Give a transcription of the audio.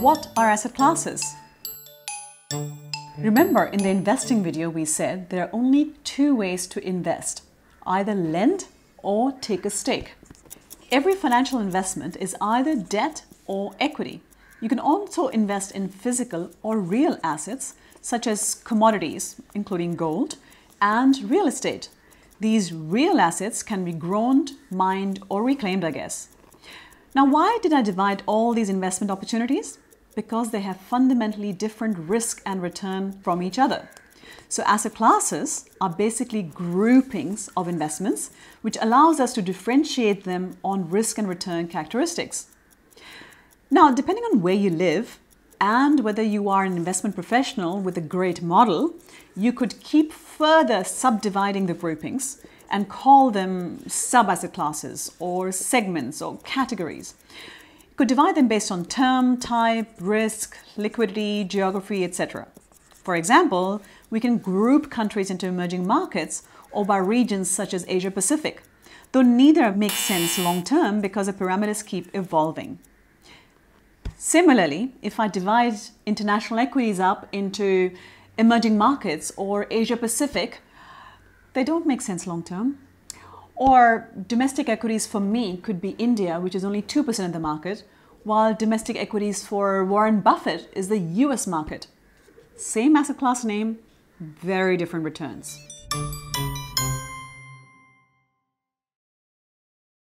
What are asset classes? Remember, in the investing video we said there are only two ways to invest, either lend or take a stake. Every financial investment is either debt or equity. You can also invest in physical or real assets such as commodities, including gold, and real estate. These real assets can be grown, mined, or reclaimed, I guess. Now, why did I divide all these investment opportunities? Because they have fundamentally different risk and return from each other. So asset classes are basically groupings of investments, which allows us to differentiate them on risk and return characteristics. Now, depending on where you live and whether you are an investment professional with a great model, you could keep further subdividing the groupings and call them sub-asset classes or segments or categories. You could divide them based on term, type, risk, liquidity, geography, etc. For example, we can group countries into emerging markets or by regions such as Asia Pacific, though neither makes sense long term because the parameters keep evolving. Similarly, if I divide international equities up into emerging markets or Asia Pacific, they don't make sense long term. Or domestic equities for me could be India, which is only 2% of the market, while domestic equities for Warren Buffett is the US market. Same asset class name, very different returns.